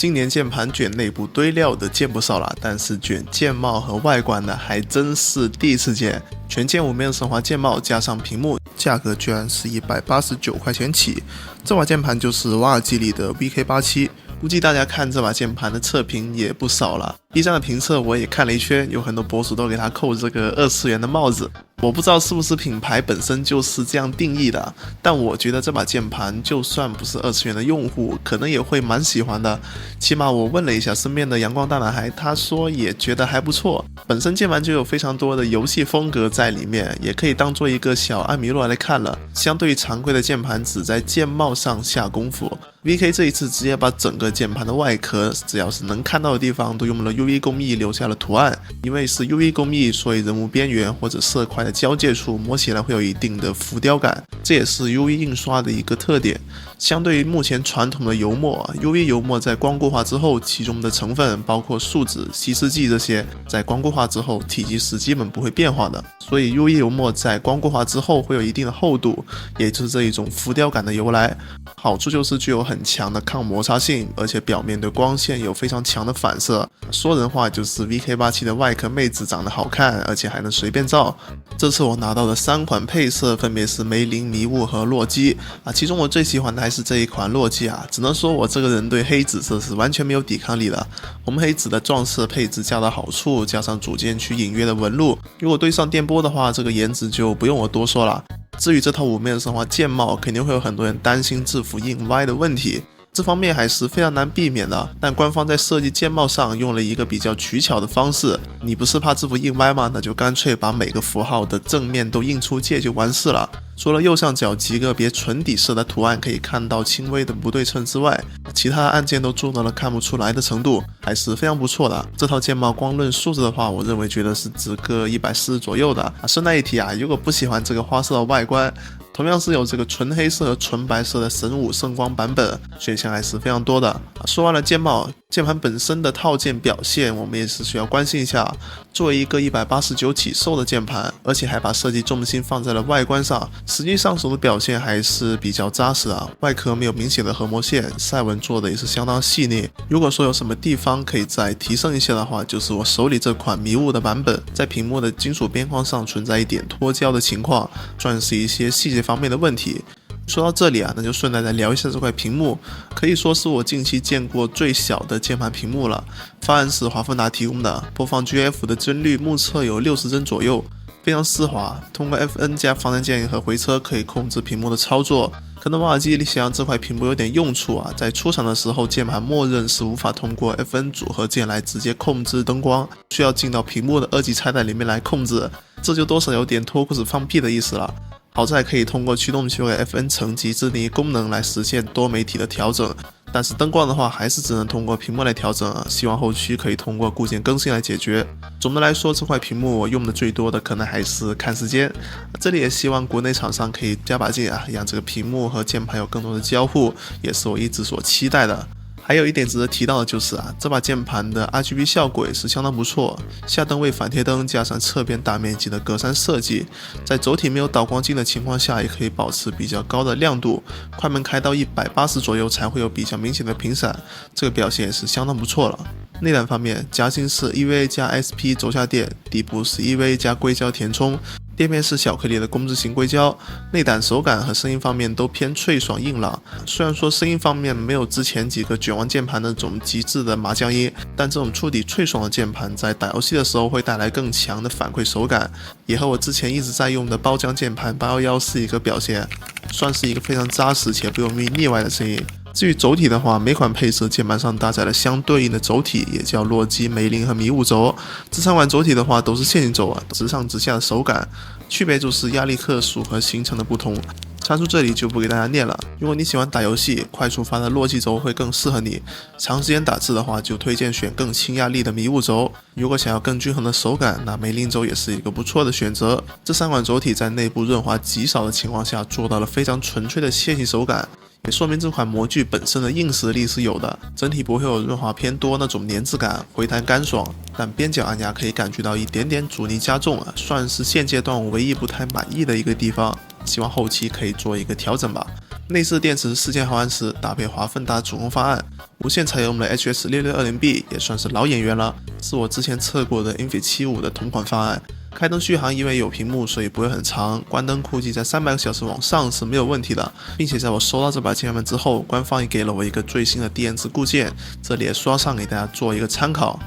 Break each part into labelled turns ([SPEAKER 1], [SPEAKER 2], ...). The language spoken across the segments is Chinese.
[SPEAKER 1] 今年键盘卷内部堆料的见不少了，但是卷键帽和外观的还真是第一次见。全键5面升华键帽加上屏幕，价格居然是189块钱起。这把键盘就是瓦尔基里的 VK87。估计大家看这把键盘的测评也不少了 ，B 站的评测我也看了一圈，有很多博主都给它扣这个2次元的帽子。我不知道是不是品牌本身就是这样定义的，但我觉得这把键盘就算不是2次元的用户，可能也会蛮喜欢的。起码我问了一下身边的阳光大男孩，他说也觉得还不错。本身键盘就有非常多的游戏风格在里面，也可以当做一个小艾米洛来看了。相对于常规的键盘，只在键帽上下功夫。VK 这一次直接把整个键盘的外壳，只要是能看到的地方都用了 UV 工艺留下了图案。因为是 UV 工艺，所以人物边缘或者色块的交界处摸起来会有一定的浮雕感，这也是 UV 印刷的一个特点。相对于目前传统的油墨 ，UV 油墨在光固化之后，其中的成分包括树脂、稀释剂这些，在光固化之后体积是基本不会变化的，所以 UV 油墨在光固化之后会有一定的厚度，也就是这一种浮雕感的由来。好处就是具有很强的抗摩擦性，而且表面对光线有非常强的反射。说人话就是 VK87 的外壳妹子长得好看，而且还能随便照。这次我拿到的3款配色分别是梅林、迷雾和洛基其中我最喜欢的还是这一款洛基只能说我这个人对黑紫色是完全没有抵抗力的。红黑紫的撞色配置恰到好处，加上主键区隐约的纹路，如果对上电波的话，这个颜值就不用我多说了。至于这套5面升华键帽，肯定会有很多人担心制服印歪的问题，这方面还是非常难避免的。但官方在设计键帽上用了一个比较取巧的方式，你不是怕制服印歪吗？那就干脆把每个符号的正面都印出界就完事了。除了右上角几个别纯底色的图案可以看到轻微的不对称之外，其他按键都做到了看不出来的程度，还是非常不错的。这套键帽光论数字的话，我认为觉得是值个140左右的。顺带一提如果不喜欢这个花色的外观，同样是有这个纯黑色和纯白色的神武圣光版本，选项还是非常多的。说完了键帽，键盘本身的套件表现我们也是需要关心一下。作为一个189起售的键盘，而且还把设计重心放在了外观上，实际上手的表现还是比较扎实的。外壳没有明显的合模线，赛纹做的也是相当细腻。如果说有什么地方可以再提升一些的话，就是我手里这款迷雾的版本，在屏幕的金属边框上存在一点脱胶的情况，算是一些细节方面的问题。说到这里那就顺带再聊一下这块屏幕，可以说是我近期见过最小的键盘屏幕了。方案是华丰达提供的，播放 GF 的帧率目测有60帧左右，非常丝滑。通过 FN 加防弹键和回车可以控制屏幕的操作。可能瓦尔基里想让这块屏幕有点用处在出厂的时候键盘默认是无法通过 FN 组合键来直接控制灯光，需要进到屏幕的2级菜单里面来控制，这就多少有点脱裤子放屁的意思了。好在可以通过驱动器为 FN 层级自定义功能来实现多媒体的调整，但是灯光的话还是只能通过屏幕来调整希望后期可以通过固件更新来解决。总的来说，这块屏幕我用的最多的可能还是看时间，这里也希望国内厂商可以加把劲让这个屏幕和键盘有更多的交互，也是我一直所期待的。还有一点值得提到的就是这把键盘的 RGB 效果也是相当不错，下灯位反贴灯加上侧边大面积的格栅设计，在轴体没有导光镜的情况下也可以保持比较高的亮度，快门开到180左右才会有比较明显的频闪，这个表现也是相当不错了。内胆方面，夹心是 EVA 加 SP 轴下垫，底部是 EVA 加硅胶填充，垫面是小颗粒的工字型硅胶。内胆手感和声音方面都偏脆爽硬朗，虽然说声音方面没有之前几个卷王键盘那种极致的麻将音，但这种触底脆爽的键盘在打游戏的时候会带来更强的反馈手感，也和我之前一直在用的包浆键盘811是一个表现，算是一个非常扎实且不容易腻歪的声音。至于轴体的话，每款配色键盘上搭载了相对应的轴体，也叫洛基、梅林和迷雾轴。这3款轴体的话都是线性轴直上直下的手感，区别就是压力克数和行程的不同。参数这里就不给大家念了。如果你喜欢打游戏，快触发的洛基轴会更适合你；长时间打字的话，就推荐选更轻压力的迷雾轴。如果想要更均衡的手感，那梅林轴也是一个不错的选择。这3款轴体在内部润滑极少的情况下，做到了非常纯粹的线性手感。也说明这款模具本身的硬实力是有的，整体不会有润滑偏多那种粘质感，回弹干爽，但边角按压可以感觉到一点点阻尼加重算是现阶段我唯一不太满意的一个地方，希望后期可以做一个调整吧。内置电池4000毫安时，搭配华芬达主控方案，无线采用了 HS6620B， 也算是老演员了，是我之前测过的 Infi75 的同款方案。开灯续航因为有屏幕，所以不会很长，关灯估计在300个小时往上是没有问题的，并且在我收到这把键盘之后，官方也给了我一个最新的电池固件，这里也刷上给大家做一个参考。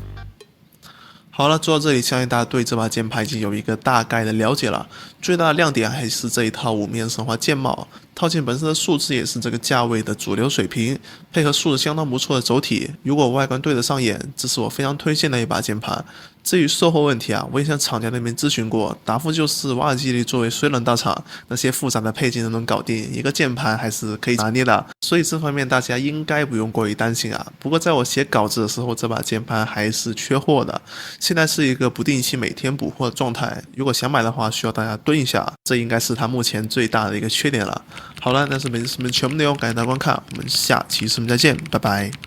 [SPEAKER 1] 好了，做到这里，相信大家对这把键盘已经有一个大概的了解了。最大的亮点还是这一套5面神华键帽，套件本身的素质也是这个价位的主流水平，配合素质相当不错的轴体，如果外观对得上眼，这是我非常推荐的一把键盘。至于售后问题啊，我也向厂家那边咨询过，答复就是瓦尔基里作为水冷大厂，那些复杂的配件都能搞定，一个键盘还是可以拿捏的，所以这方面大家应该不用过于担心啊。不过在我写稿子的时候，这把键盘还是缺货的，现在是一个不定期每天补货的状态，如果想买的话，需要大家蹲一下，这应该是它目前最大的一个缺点了。好了，那是本期视频全部内容，感谢大家观看，我们下期视频再见，拜拜。